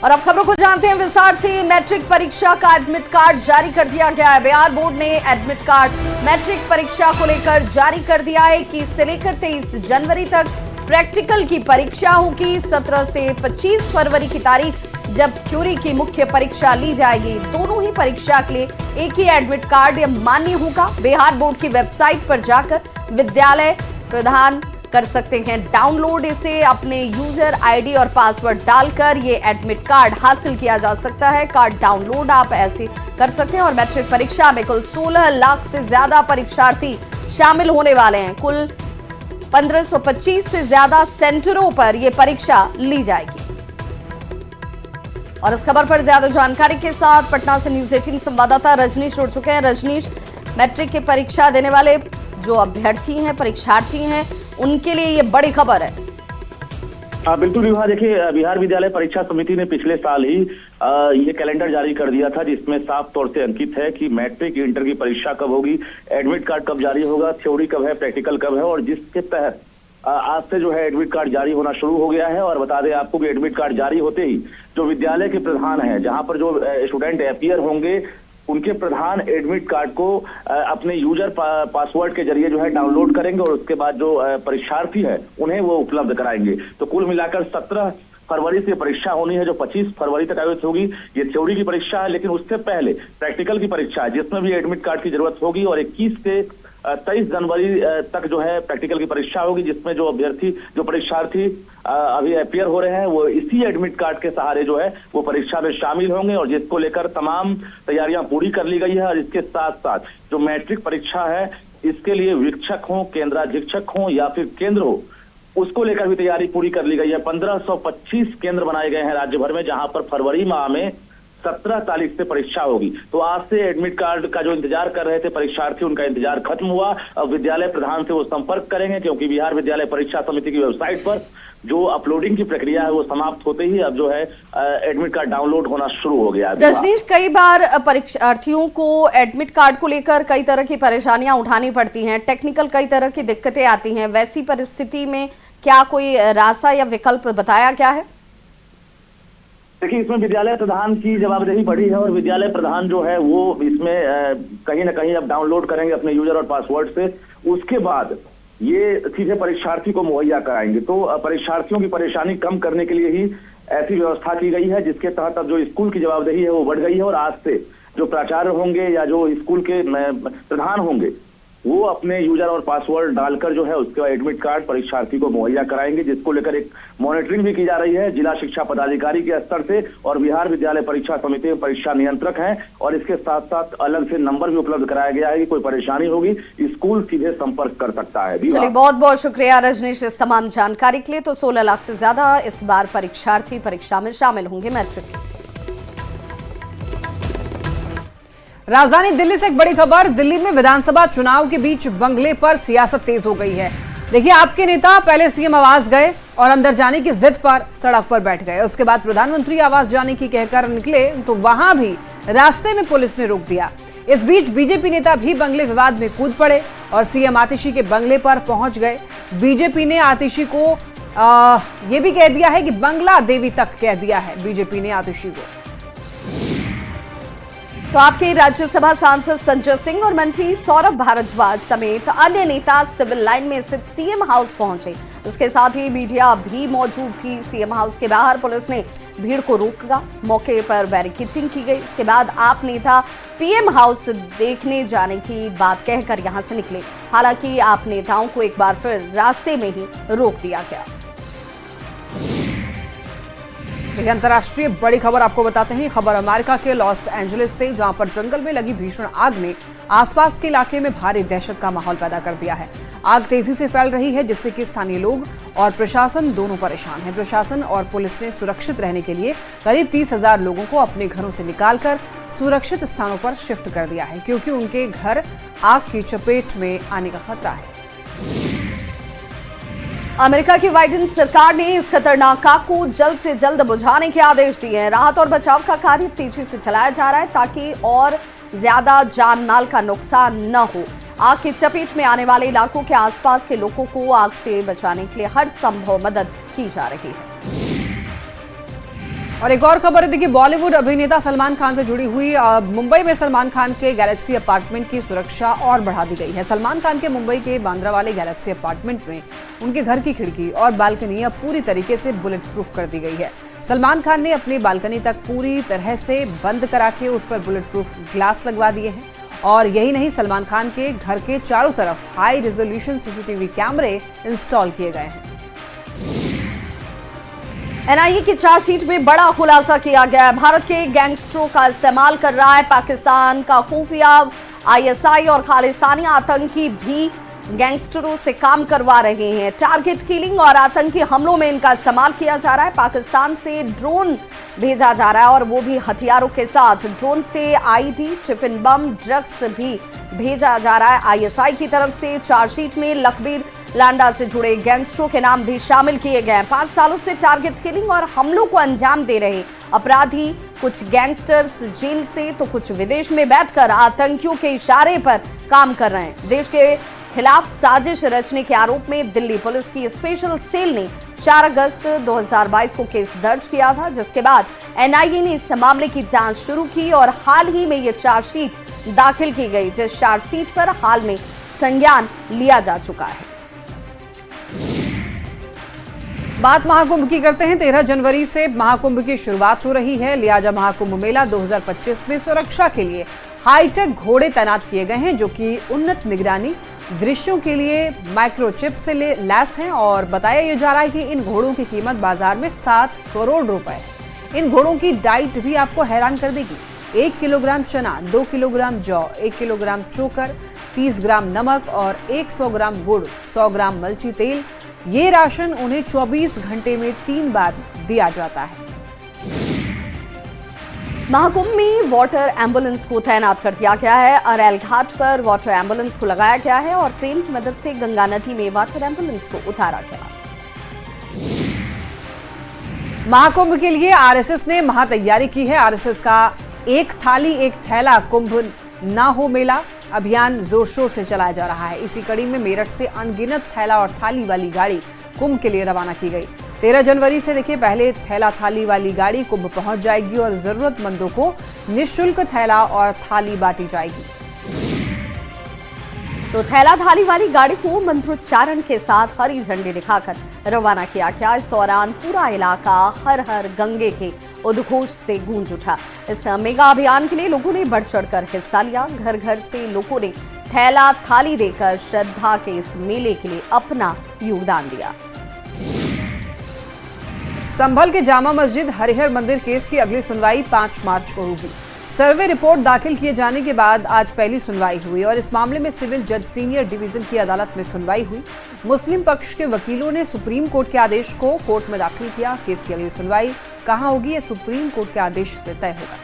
और अब खबरों को जानते हैं विस्तार से। मैट्रिक परीक्षा का एडमिट कार्ड जारी कर दिया गया है। बिहार बोर्ड ने एडमिट कार्ड मैट्रिक परीक्षा को लेकर जारी कर दिया है कि इससे लेकर 23 जनवरी तक प्रैक्टिकल की परीक्षा होगी। 17 से 25 फरवरी की तारीख जब थ्योरी की मुख्य परीक्षा ली जाएगी। दोनों ही परीक्षा के लिए एक ही एडमिट कार्ड मान्य होगा। बिहार बोर्ड की वेबसाइट पर जाकर विद्यालय प्रधान कर सकते हैं डाउनलोड इसे। अपने यूजर आईडी और पासवर्ड डालकर ये एडमिट कार्ड हासिल किया जा सकता है। कार्ड डाउनलोड आप ऐसे कर सकते हैं। और मैट्रिक परीक्षा में कुल 16 लाख से ज्यादा परीक्षार्थी शामिल होने वाले हैं। कुल 1525 से ज्यादा सेंटरों पर यह परीक्षा ली जाएगी। और इस खबर पर ज्यादा जानकारी के साथ पटना से न्यूज 18 संवाददाता रजनीश जुड़ चुके हैं। रजनीश, मैट्रिक की परीक्षा देने वाले जो अभ्यर्थी हैं, परीक्षार्थी हैं, उनके लिए ये बड़ी खबर है। बिल्कुल विवाह, देखिए बिहार विद्यालय परीक्षा समिति ने पिछले साल ही ये कैलेंडर जारी कर दिया था जिसमें साफ तौर से अंकित है कि मैट्रिक इंटर की परीक्षा कब होगी, एडमिट कार्ड कब जारी होगा, थ्योरी कब है, प्रैक्टिकल कब है। और जिसके तहत आज से जो है एडमिट कार्ड जारी होना शुरू हो गया है। और बता दें आपको कि एडमिट कार्ड जारी होते ही जो विद्यालय के प्रधान हैं, जहां पर जो स्टूडेंट अपीयर होंगे, उनके प्रधान एडमिट कार्ड को अपने यूजर पासवर्ड के जरिए जो है डाउनलोड करेंगे और उसके बाद जो परीक्षार्थी है उन्हें वो उपलब्ध कराएंगे। तो कुल मिलाकर 17 फरवरी से परीक्षा होनी है जो 25 फरवरी तक आयोजित होगी। ये थ्योरी की परीक्षा है, लेकिन उससे पहले प्रैक्टिकल की परीक्षा है जिसमें भी एडमिट कार्ड की जरूरत होगी। और 21 से 23 जनवरी तक जो है प्रैक्टिकल की परीक्षा होगी जिसमें जो अभ्यर्थी, जो परीक्षार्थी अभी अपीयर हो रहे हैं वो इसी एडमिट कार्ड के सहारे जो है वो परीक्षा में शामिल होंगे। और जिसको लेकर तमाम तैयारियां पूरी कर ली गई है। और इसके साथ साथ जो मैट्रिक परीक्षा है इसके लिए वीक्षक हो, केंद्राधीक्षक हो या फिर केंद्र हो, उसको लेकर भी तैयारी पूरी कर ली गई है। 1525 केंद्र बनाए गए हैं राज्य भर में, जहां पर फरवरी माह में 17 तारीख से परीक्षा होगी। तो आज से एडमिट कार्ड का जो इंतजार कर रहे थे परीक्षार्थी, उनका इंतजार खत्म हुआ। अब विद्यालय प्रधान से वो संपर्क करेंगे क्योंकि बिहार विद्यालय परीक्षा समिति की वेबसाइट पर जो अपलोडिंग की प्रक्रिया है वो समाप्त होते ही अब जो है एडमिट कार्ड डाउनलोड होना शुरू हो गया। रजनीश, कई बार परीक्षार्थियों को एडमिट कार्ड को लेकर कई तरह की परेशानियां उठानी पड़ती हैं, टेक्निकल कई तरह की दिक्कतें आती हैं। वैसी परिस्थिति में क्या कोई रास्ता या विकल्प बताया गया है? देखिए, इसमें विद्यालय प्रधान की जवाबदेही बड़ी है। और विद्यालय प्रधान जो है वो इसमें कहीं ना कहीं अब डाउनलोड करेंगे अपने यूजर और पासवर्ड से। उसके बाद ये सीधे परीक्षार्थी को मुहैया कराएंगे। तो परीक्षार्थियों की परेशानी कम करने के लिए ही ऐसी व्यवस्था की गई है जिसके तहत अब जो स्कूल की जवाबदेही है वो बढ़ गई है। और आज से जो प्राचार्य होंगे या जो स्कूल के प्रधान होंगे वो अपने यूजर और पासवर्ड डालकर जो है उसके बाद एडमिट कार्ड परीक्षार्थी को मुहैया कराएंगे, जिसको लेकर एक मॉनिटरिंग भी की जा रही है जिला शिक्षा पदाधिकारी के स्तर से। और बिहार विद्यालय परीक्षा समिति में परीक्षा नियंत्रक हैं और इसके साथ साथ अलग से नंबर भी उपलब्ध कराया गया है कि कोई परेशानी होगी स्कूल सीधे संपर्क कर सकता है। चलिए, बहुत बहुत शुक्रिया रजनीश इस तमाम जानकारी के लिए। तो 16 लाख से ज्यादा इस बार परीक्षार्थी परीक्षा में शामिल होंगे मैट्रिक। राजधानी दिल्ली से एक बड़ी खबर। दिल्ली में विधानसभा चुनाव के बीच बंगले पर सियासत तेज हो गई है। देखिए, आपके नेता पहले सीएम आवास गए और अंदर जाने की जिद पर सड़क पर बैठ गए। उसके बाद प्रधानमंत्री आवास जाने की कहकर निकले तो वहां भी रास्ते में पुलिस ने रोक दिया। इस बीच बीजेपी नेता भी बंगले विवाद में कूद पड़े और सीएम आतिशी के बंगले पर पहुंच गए। बीजेपी ने आतिशी को यह भी कह दिया है कि बंगला देवी तक कह दिया है बीजेपी ने आतिशी को। तो आपके राज्यसभा सांसद संजय सिंह और मंत्री सौरभ भारद्वाज समेत अन्य नेता सिविल लाइन में स्थित सीएम हाउस पहुंचे। इसके साथ ही मीडिया भी मौजूद थी। सीएम हाउस के बाहर पुलिस ने भीड़ को रोका, मौके पर बैरिकेडिंग की गई। इसके बाद आप नेता पीएम हाउस देखने जाने की बात कहकर यहां से निकले। हालांकि आप नेताओं को एक बार फिर रास्ते में ही रोक दिया गया। अंतर्राष्ट्रीय बड़ी खबर आपको बताते हैं। खबर अमेरिका के लॉस एंजलिस से, जहां पर जंगल में लगी भीषण आग ने आसपास के इलाके में भारी दहशत का माहौल पैदा कर दिया है। आग तेजी से फैल रही है जिससे कि स्थानीय लोग और प्रशासन दोनों परेशान हैं। प्रशासन और पुलिस ने सुरक्षित रहने के लिए करीब 30,000 लोगों को अपने घरों से निकालकर सुरक्षित स्थानों पर शिफ्ट कर दिया है क्योंकि उनके घर आग की चपेट में आने का खतरा है। अमेरिका की बाइडेन सरकार ने इस खतरनाक आग को जल्द से जल्द बुझाने के आदेश दिए हैं। राहत और बचाव का कार्य तेजी से चलाया जा रहा है ताकि और ज्यादा जान माल का नुकसान न हो। आग की चपेट में आने वाले इलाकों के आसपास के लोगों को आग से बचाने के लिए हर संभव मदद की जा रही है। और एक और खबर है, देखिए बॉलीवुड अभिनेता सलमान खान से जुड़ी हुई मुंबई में सलमान खान के गैलेक्सी अपार्टमेंट की सुरक्षा और बढ़ा दी गई है। सलमान खान के मुंबई के बांद्रा वाले गैलेक्सी अपार्टमेंट में उनके घर की खिड़की और बालकनी अब पूरी तरीके से बुलेट प्रूफ कर दी गई है। सलमान खान ने अपनी बालकनी तक पूरी तरह से बंद करा के उस पर बुलेट प्रूफ ग्लास लगवा दिए हैं। और यही नहीं, सलमान खान के घर के चारों तरफ हाई रेजोल्यूशन सीसीटीवी कैमरे इंस्टॉल किए गए हैं। एनआईए की चार्जशीट में बड़ा खुलासा किया गया है। भारत के गैंगस्टरों का इस्तेमाल कर रहा है पाकिस्तान का खुफिया, आईएसआई और खालिस्तानी आतंकी भी गैंगस्टरों से काम करवा रहे हैं। टारगेट किलिंग और आतंकी हमलों में इनका इस्तेमाल किया जा रहा है। पाकिस्तान से ड्रोन भेजा जा रहा है और वो भी हथियारों के साथ। ड्रोन से आईडी, टिफिन बम, ड्रग्स भी भेजा जा रहा है। आईएसआई की तरफ से चार्जशीट में लखबीर लांडा से जुड़े गैंगस्टरों के नाम भी शामिल किए गए हैं। 5 सालों से टारगेट किलिंग और हमलों को अंजाम दे रहे अपराधी, कुछ गैंगस्टर्स जेल से तो कुछ विदेश में बैठकर आतंकियों के इशारे पर काम कर रहे हैं। देश के खिलाफ साजिश रचने के आरोप में दिल्ली पुलिस की स्पेशल सेल ने 4 अगस्त 2022 को केस दर्ज किया था, जिसके बाद एनआईए ने इस मामले की जांच शुरू की और हाल ही में ये चार्जशीट दाखिल की गई, जिस चार्जशीट पर हाल में संज्ञान लिया जा चुका है। बात महाकुंभ की करते हैं। 13 जनवरी से महाकुंभ की शुरुआत हो रही है। लिहाजा महाकुंभ मेला 2025 में सुरक्षा के लिए हाईटेक घोड़े तैनात किए गए हैं, जो कि उन्नत निगरानी दृश्यों के लिए माइक्रोचिप से लैस हैं। और बताया यह जा रहा है कि इन घोड़ों की कीमत बाजार में 7 करोड़ रुपए है। इन घोड़ों की डाइट भी आपको हैरान कर देगी। 1 किलोग्राम चना, 2 किलोग्राम जौ, 1 किलोग्राम चोकर, 30 ग्राम नमक और 100 ग्राम गुड़, 100 ग्राम मलची तेल। ये राशन उन्हें 24 घंटे में 3 बार दिया जाता है। महाकुंभ में वाटर एम्बुलेंस को तैनात कर दिया गया है। अरैल घाट पर वाटर एम्बुलेंस को लगाया गया है और क्रेन की मदद से गंगा नदी में वाटर एम्बुलेंस को उतारा गया। महाकुंभ के लिए आरएसएस ने महातैयारी की है। आरएसएस का एक थाली एक थैला कुंभ ना हो मेला अभियान जोर शोर से चलाया जा रहा है। इसी कड़ी में मेरठ से अनगिनत थैला और थाली वाली गाड़ी कुंभ के लिए रवाना की गई। 13 जनवरी से देखिए पहले थैला थाली वाली गाड़ी कुंभ पहुंच जाएगी और जरूरतमंदों को निःशुल्क थैला और थाली बांटी जाएगी। तो थैला थाली वाली गाड़ी को मंत्रोच्चारण के साथ हरी झंडी दिखाकर रवाना किया गया। इस दौरान पूरा इलाका हर हर गंगे के उद्घोष से गूंज उठा। इस मेगा अभियान के लिए लोगों ने बढ़ चढ़कर हिस्सा लिया। घर घर से लोगों ने थैला थाली देकर श्रद्धा के इस मेले के लिए अपना योगदान दिया। संभल के जामा मस्जिद हरिहर मंदिर केस की अगली सुनवाई 5 मार्च को होगी। सर्वे रिपोर्ट दाखिल किए जाने के बाद आज पहली सुनवाई हुई और इस मामले में सिविल जज सीनियर डिवीजन की अदालत में सुनवाई हुई। मुस्लिम पक्ष के वकीलों ने सुप्रीम कोर्ट के आदेश को कोर्ट में दाखिल किया। केस की अगली सुनवाई कहां होगी, ये सुप्रीम कोर्ट के आदेश से तय होगा।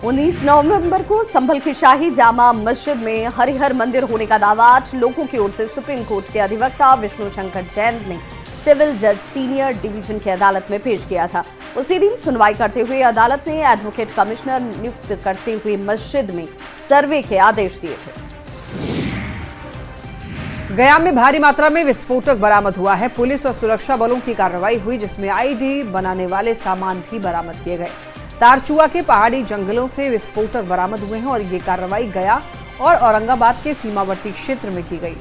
19 नवंबर को संभल की शाही जामा मस्जिद में हरिहर मंदिर होने का दावा 8 लोगों की ओर से सुप्रीम कोर्ट के अधिवक्ता विष्णु शंकर जैन ने सिविल जज सीनियर डिवीजन की अदालत में पेश किया था। उसी दिन सुनवाई करते हुए अदालत ने एडवोकेट कमिश्नर नियुक्त करते हुए मस्जिद में सर्वे के आदेश दिए थे। गया में भारी मात्रा में विस्फोटक बरामद हुआ है। पुलिस और सुरक्षा बलों की कार्रवाई हुई, जिसमें आईडी बनाने वाले सामान भी बरामद किए गए। तारचुआ के पहाड़ी जंगलों से विस्फोटक बरामद हुए हैं और ये कार्रवाई गया और औरंगाबाद के सीमावर्ती क्षेत्र में की गई।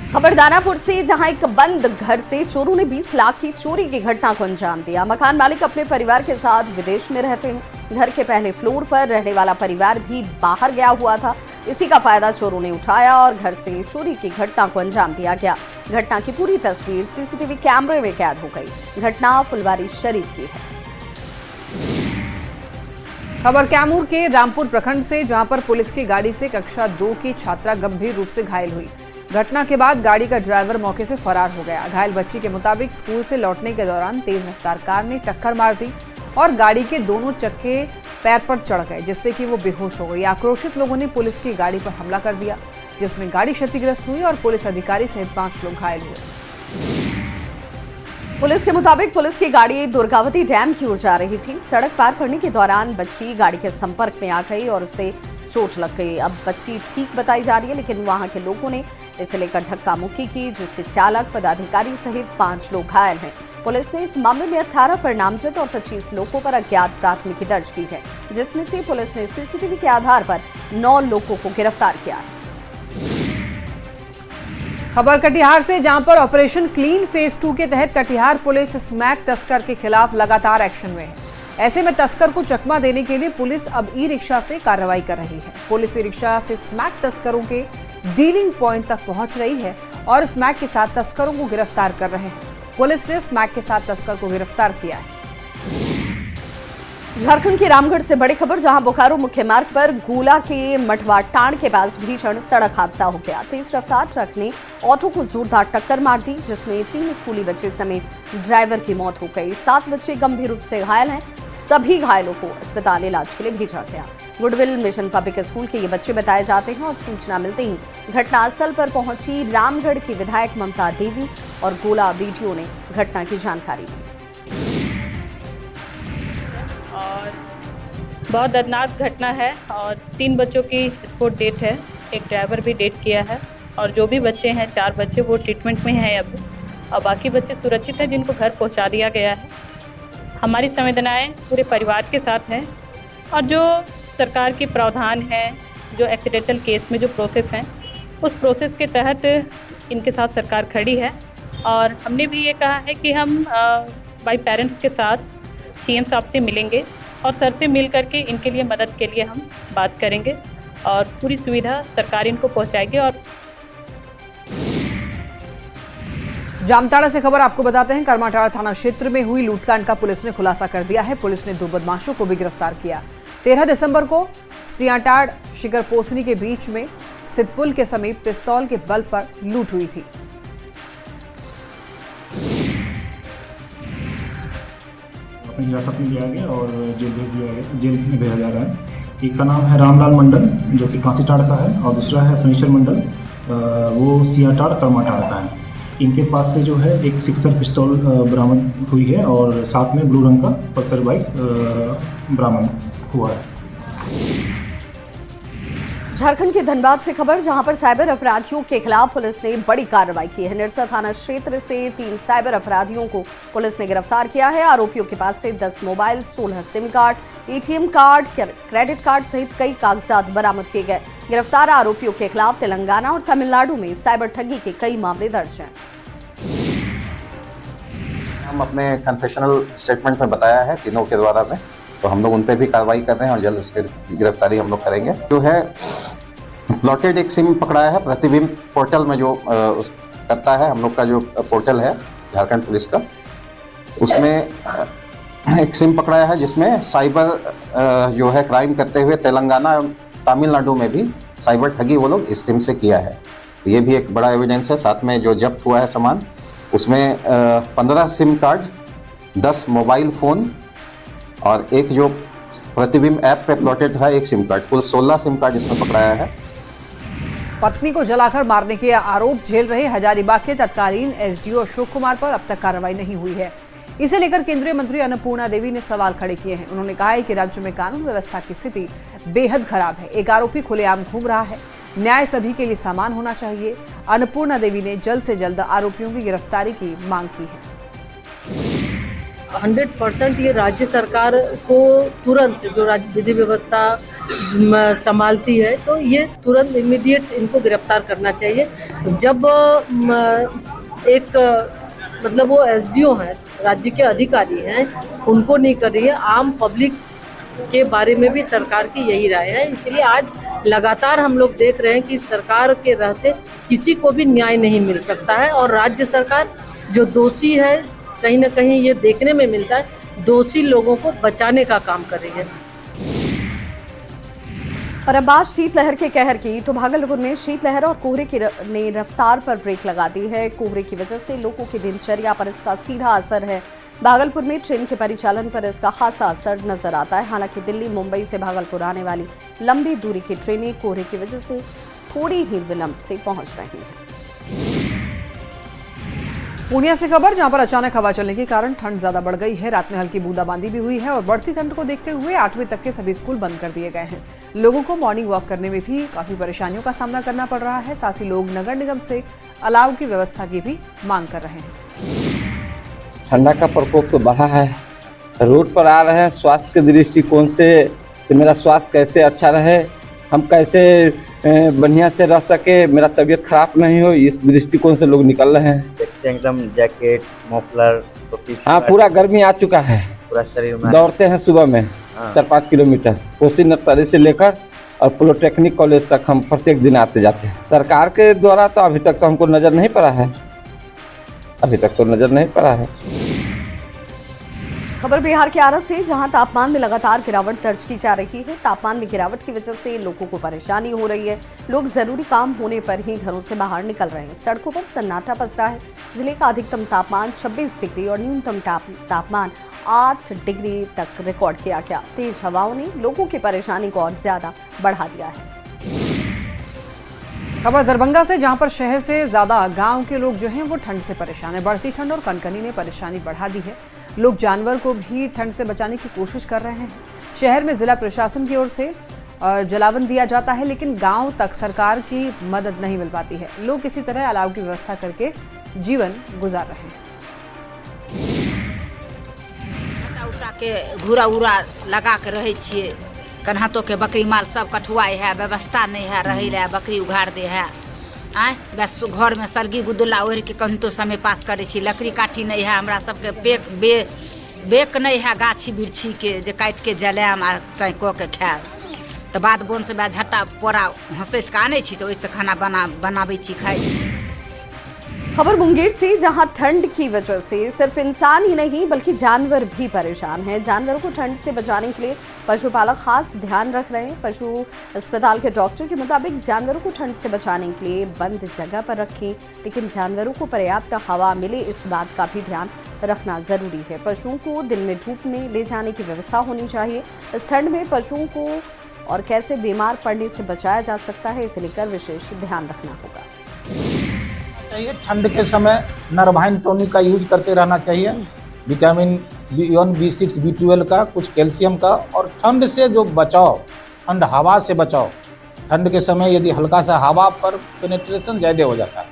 खबर दानापुर से, जहां एक बंद घर से चोरों ने 20 लाख की चोरी की घटना को अंजाम दिया। मकान मालिक अपने परिवार के साथ विदेश में रहते हैं। घर के पहले फ्लोर पर रहने वाला परिवार भी बाहर गया हुआ था। इसी का फायदा चोरों ने उठाया और घर से चोरी की घटना को अंजाम दिया गया। घटना की पूरी तस्वीर सीसीटीवी कैमरे में कैद हो गई। घटना फुलवारी शरीफ की है। खबर कैमूर के रामपुर प्रखंड से, जहां पर पुलिस की गाड़ी से कक्षा 2 की छात्रा गंभीर रूप से घायल हुई। घटना के बाद गाड़ी का ड्राइवर मौके से फरार हो गया। घायल बच्ची के मुताबिक स्कूल से लौटने के दौरान तेज रफ्तार कार ने टक्कर मार दी और गाड़ी के दोनों चक्के पैर पर चढ़ गए, जिससे कि वो बेहोश हो गई। आक्रोशित लोगों ने पुलिस की गाड़ी पर हमला कर दिया, जिसमें गाड़ी क्षतिग्रस्त हुई और पुलिस अधिकारी सहित 5 लोग घायल हुए। पुलिस के मुताबिक पुलिस की गाड़ी दुर्गावती डैम की ओर जा रही थी। सड़क पार करने के दौरान बच्ची गाड़ी के संपर्क में आ गई और उसे चोट लग गई। अब बच्ची ठीक बताई जा रही है, लेकिन वहां के लोगों ने इसे लेकर धक्का मुक्की की, जिससे चालक, पदाधिकारी सहित 5 लोग घायल हैं। पुलिस ने इस मामले में 18 पर नामजद और 25 लोगों पर अज्ञात प्राथमिकी दर्ज की है, जिसमें से पुलिस ने सीसीटीवी के आधार पर 9 लोगों को गिरफ्तार किया है। खबर कटिहार से, जहां पर ऑपरेशन क्लीन फेज 2 के तहत कटिहार पुलिस स्मैक तस्कर के खिलाफ लगातार एक्शन में है। ऐसे में तस्कर को चकमा देने के लिए पुलिस अब ई रिक्शा से कार्रवाई कर रही है। पुलिस ई रिक्शा से स्मैक तस्करों के डीलिंग पॉइंट तक पहुंच रही है और स्मैक के साथ तस्करों को गिरफ्तार कर रहे हैं। पुलिस ने स्मैक के साथ तस्कर को गिरफ्तार किया है। झारखंड के रामगढ़ से बड़ी खबर, जहां बोकारो मुख्य मार्ग पर गोला के मठवा टाण के पास भीषण सड़क हादसा हो गया। तेज रफ्तार ट्रक ने ऑटो को जोरदार टक्कर मार दी, जिसमें 3 स्कूली बच्चे समेत ड्राइवर की मौत हो गई। 7 बच्चे गंभीर रूप से घायल हैं। सभी घायलों को अस्पताल इलाज के लिए भेजा गया। गुडविल मिशन पब्लिक स्कूल के ये बच्चे बताए जाते हैं और सूचना मिलते ही घटनास्थल पर पहुंची रामगढ़ की विधायक ममता देवी और गोला बीडीओ ने घटना की जानकारी दी। और बहुत दर्दनाक घटना है और 3 बच्चों की स्पॉट डेथ है, एक ड्राइवर भी डेथ किया है और जो भी बच्चे हैं 4 बच्चे वो ट्रीटमेंट में हैं अभी, और बाकी बच्चे सुरक्षित हैं जिनको घर पहुंचा दिया गया है। हमारी संवेदनाएं पूरे परिवार के साथ हैं और जो सरकार के प्रावधान है, जो एक्सीडेंटल केस में जो प्रोसेस हैं, उस प्रोसेस के तहत इनके साथ सरकार खड़ी है। और हमने भी ये कहा है कि हम बाई पेरेंट्स के साथ सीएम साहब से मिलेंगे और सर से मिल करके इनके लिए मदद के लिए हम बात करेंगे और पूरी सुविधा सरकार इनको पहुंचाएगी। और जामताड़ा से खबर आपको बताते हैं, करमाटाड़ा थाना क्षेत्र में हुई लूटकांड का पुलिस ने खुलासा कर दिया है। पुलिस ने 2 बदमाशों को भी गिरफ्तार किया। 13 दिसंबर को सियाटाड़ शिकर पोसनी के बीच में स्थित पुल के समीप पिस्तौल के बल पर लूट हुई थी। अपनी हिरासत में लिया गया और जेल में भेजा जा रहा है। एक का नाम है रामलाल मंडल, जो कि कांसीटाड़ का है, और दूसरा है शनिश्चर मंडल, वो सियाटाड़ करमाटाड़ का है। इनके पास से जो है एक 6 पिस्तौल बरामद हुई है और साथ में ब्लू रंग का पल्सर बाइक बरामद हुआ है। झारखंड के धनबाद से खबर, जहां पर साइबर अपराधियों के खिलाफ पुलिस ने बड़ी कार्रवाई की है। निरसा थाना क्षेत्र से 3 साइबर अपराधियों को पुलिस ने गिरफ्तार किया है। आरोपियों के पास से 10 mobile, 16 SIM card, ATM card, credit card सहित कई कागजात बरामद किए गए। गिरफ्तार आरोपियों के खिलाफ तेलंगाना और तमिलनाडु में साइबर ठगी के कई मामले दर्ज हैं। हम अपने कन्फेशनल स्टेटमेंट में बताया है तीनों के द्वारा में, तो हम लोग उन पर भी कार्रवाई कर रहे हैं और जल्द उसकी गिरफ्तारी हम लोग करेंगे। जो है प्लॉटेड एक सिम पकड़ाया है, प्रतिबिंब पोर्टल में जो करता है हम लोग का जो पोर्टल है झारखंड पुलिस का, उसमें एक सिम पकड़ाया है जिसमें साइबर जो है क्राइम करते हुए तेलंगाना और तमिलनाडु में भी साइबर ठगी वो लोग इस सिम से किया है। तो ये भी एक बड़ा एविडेंस है। साथ में जो जब्त हुआ है सामान, उसमें 15 सिम कार्ड, 10 मोबाइल फ़ोन और एक जो प्रतिबिंब ऐप पे प्लॉटेड है एक सिम कार्ड, कुल 16 सिम कार्ड इसमें पकड़ाया है। पत्नी को जलाकर मारने के आरोप झेल रहे हजारीबाग के तत्कालीन एसडीओ अशोक कुमार पर अब तक कार्रवाई नहीं हुई है। इसे लेकर केंद्रीय मंत्री अन्नपूर्णा देवी ने सवाल खड़े किए हैं। उन्होंने कहा है कि राज्य में कानून व्यवस्था की स्थिति बेहद खराब है। एक आरोपी खुलेआम घूम रहा है, न्याय सभी के लिए समान होना चाहिए। अन्नपूर्णा देवी ने जल्द से जल्द आरोपियों की गिरफ्तारी की मांग की है। 100% ये राज्य सरकार को तुरंत, जो राज्य विधि व्यवस्था संभालती है, तो ये तुरंत इमीडिएट इनको गिरफ्तार करना चाहिए। जब एक मतलब वो एसडीओ हैं, राज्य के अधिकारी हैं, उनको नहीं कर रही है, आम पब्लिक के बारे में भी सरकार की यही राय है। इसलिए आज लगातार हम लोग देख रहे हैं कि सरकार के रहते किसी को भी न्याय नहीं मिल सकता है और राज्य सरकार जो दोषी है, कहीं ना कहीं ये देखने में मिलता है, दोषी लोगों को बचाने का काम कर रही है। और अब बात शीतलहर के कहर की, तो भागलपुर में शीतलहर और कोहरे ने रफ्तार पर ब्रेक लगा दी है। कोहरे की वजह से लोगों की दिनचर्या पर इसका सीधा असर है। भागलपुर में ट्रेन के परिचालन पर इसका खासा असर नजर आता है। हालांकि दिल्ली, मुंबई से भागलपुर आने वाली लंबी दूरी की ट्रेनें कोहरे की वजह से थोड़ी ही विलंब से पहुंच रही हैं। पूर्णिया से खबर, जहां पर अचानक हवा चलने के कारण ठंड ज्यादा बढ़ गई है। रात में हल्की बूंदाबांदी भी हुई है और बढ़ती ठंड को देखते हुए 8वीं तक के सभी स्कूल बंद कर दिए गए हैं। लोगों को मॉर्निंग वॉक करने में भी काफी परेशानियों का सामना करना पड़ रहा है। साथ ही लोग नगर निगम से अलाव की व्यवस्था की भी मांग कर रहे हैं। ठंडा का प्रकोप तो बढ़ा है। रोड पर आ रहे हैं स्वास्थ्य के दृष्टिकोण से कि मेरा स्वास्थ्य कैसे अच्छा रहे, हम कैसे बढ़िया से रह सके, मेरा तबीयत खराब नहीं हो, इस दृष्टिकोण से लोग निकल रहे हैं। देखते हैं एकदम जैकेट मफलर टोपी। हाँ, पूरा गर्मी आ चुका है। पूरा शरीर में दौड़ते हैं सुबह में 4-5 किलोमीटर कोसी नर्सरी से लेकर और पॉलिटेक्निक कॉलेज तक हम प्रत्येक दिन आते जाते हैं। सरकार के द्वारा तो अभी तक तो हमको नजर नहीं पड़ा है, अभी तक तो नजर नहीं पड़ा है। खबर बिहार के आरा से, जहां तापमान में लगातार गिरावट दर्ज की जा रही है। तापमान में गिरावट की वजह से लोगों को परेशानी हो रही है। लोग जरूरी काम होने पर ही घरों से बाहर निकल रहे हैं। सड़कों पर सन्नाटा पसरा है। जिले का अधिकतम तापमान 26 डिग्री और न्यूनतम तापमान 8 डिग्री तक रिकॉर्ड किया गया। तेज हवाओं ने लोगों की परेशानी को और ज्यादा बढ़ा दिया है। खबर दरभंगा से, जहां पर शहर से ज्यादा गांव के लोग जो हैं वो ठंड से परेशान है। बढ़ती ठंड और कनकनी ने परेशानी बढ़ा दी है। लोग जानवर को भी ठंड से बचाने की कोशिश कर रहे हैं। शहर में जिला प्रशासन की ओर से जलावन दिया जाता है, लेकिन गांव तक सरकार की मदद नहीं मिल पाती है। लोग किसी तरह अलाव की व्यवस्था करके जीवन गुजार रहे हैं। उठा के घूरा उरा लगा के रहे छिए, कन्हतो के बकरी माल सब कठुआई है, व्यवस्था नहीं है रही है, बकरी उघाड़ दे है। आय बस घर में सरगी गुदुल्ला ओढ़ के कहितो समय पास करे छी। लकड़ी काठी नहीं है हमरा सबके, बेक नहीं है गाछी बिरछी के जे काट के जलाम आ चाहे कऽ के खाएब। तो बाद बोन से झट्टा पोरा हंसैत के आनै छी, तो ओइसे खाना बनाबै छी, खाइ छी। खबर मुंगेर से, जहां ठंड की वजह से सिर्फ इंसान ही नहीं बल्कि जानवर भी परेशान हैं। जानवरों को ठंड से बचाने के लिए पशुपालक खास ध्यान रख रहे हैं। पशु अस्पताल के डॉक्टर के मुताबिक जानवरों को ठंड से बचाने के लिए बंद जगह पर रखें, लेकिन जानवरों को पर्याप्त हवा मिले इस बात का भी ध्यान रखना जरूरी है। पशुओं को दिन में धूप में ले जाने की व्यवस्था होनी चाहिए। इस ठंड में पशुओं को और कैसे बीमार पड़ने से बचाया जा सकता है, इसे लेकर विशेष ध्यान रखना होगा। चाहिए ठंड के समय नरभाइन टॉनिक का यूज करते रहना चाहिए। विटामिन B1, B6, B12 का, कुछ कैल्शियम का, और ठंड से जो बचाव, ठंड हवा से बचाव। ठंड के समय यदि हल्का सा हवा पर पेनेट्रेशन ज़्यादा हो जाता है,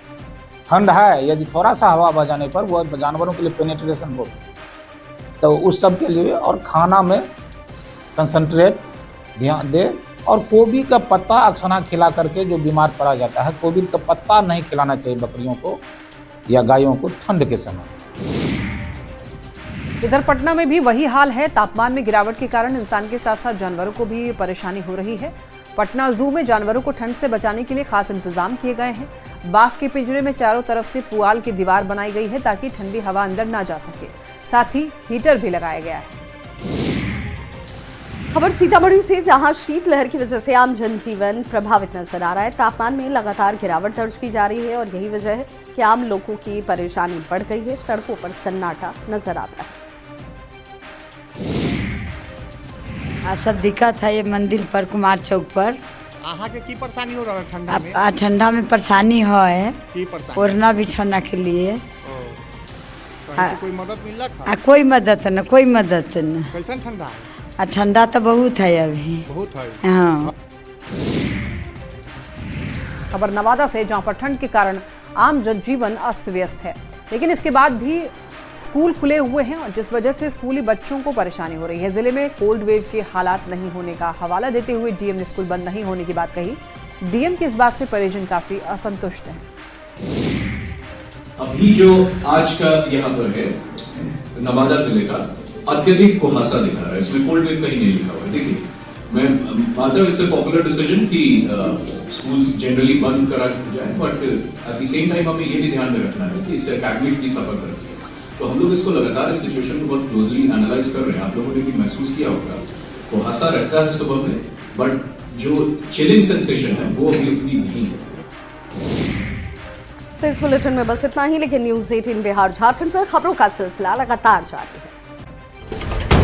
ठंड है यदि थोड़ा सा हवा बह जाने पर वो जानवरों के लिए पेनेट्रेशन हो, तो उस सब के लिए। और खाना में कंसंट्रेट ध्यान दे, और गोभी का पत्ता अक्सर खिला करके जो बीमार पड़ा जाता है, गोभी का पत्ता नहीं खिलाना चाहिए बकरियों को या गायों को ठंड के समय। इधर पटना में भी वही हाल है। तापमान में गिरावट के कारण इंसान के साथ साथ जानवरों को भी परेशानी हो रही है। पटना जू में जानवरों को ठंड से बचाने के लिए खास इंतजाम किए गए हैं। बाघ के पिंजरे में चारों तरफ से पुआल की दीवार बनाई गई है ताकि ठंडी हवा अंदर ना जा सके। साथ ही हीटर भी लगाया गया है। खबर सीतामढ़ी से, जहां शीतलहर की वजह से आम जनजीवन प्रभावित नजर आ रहा है। तापमान में लगातार गिरावट दर्ज की जा रही है और यही वजह है कि आम लोगों की परेशानी बढ़ गई है। सड़कों पर सन्नाटा नजर आता है। सब दिक्कत है ये मंदिर पर, कुमार चौक पर। आहा के की परेशानी हो रहा है ठंडा में? ठंडा में परेशानी है, ओढ़ना बिछाना के लिए। कोई मदद मिल रहा है? कोई मदद न, कोई मदद न। कैसा ठंडा है? ठंडा तो बहुत है अभी, बहुत है। हाँ। खबर नवादा से, जहां पर ठंड के कारण आम जनजीवन अस्त व्यस्त है, लेकिन इसके बाद भी स्कूल खुले हुए हैं और जिस वजह से स्कूली बच्चों को परेशानी हो रही है। जिले में कोल्ड वेव के हालात नहीं होने का हवाला देते हुए डीएम ने स्कूल बंद नहीं होने की बात कही। डीएम की इस बात से परिजन काफी असंतुष्ट हैं। अभी जो आज का यहाँ पर है नवादा जिले का अत्यधिक कुहासा दिखा रहा है, इसमें कोल्ड वेव कहीं नहीं लिखा हुआ है। देखिए, मैं मानता हूँ इट्स अ पॉपुलर डिसीजन कि स्कूल जनरली बंद करा जाए, but at the same time हमें ये भी ध्यान में रखना है कि इससे एकेडमिक्स की सफर करती है। तो हम लोग इसको लगातार इस सिचुएशन को बहुत क्लोजली एनालाइज कर रहे हैं। आप लोगों ने भी महसूस किया होगा कुहासा रहता है सुबह में, बट जो चिलिंग सेंसेशन है वो अभी उतनी नहीं है। तो इस बुलेटिन में बस इतना ही, लेकिन न्यूज़ 18 बिहार झारखंड पर खबरों का सिलसिला लगातार जारी है।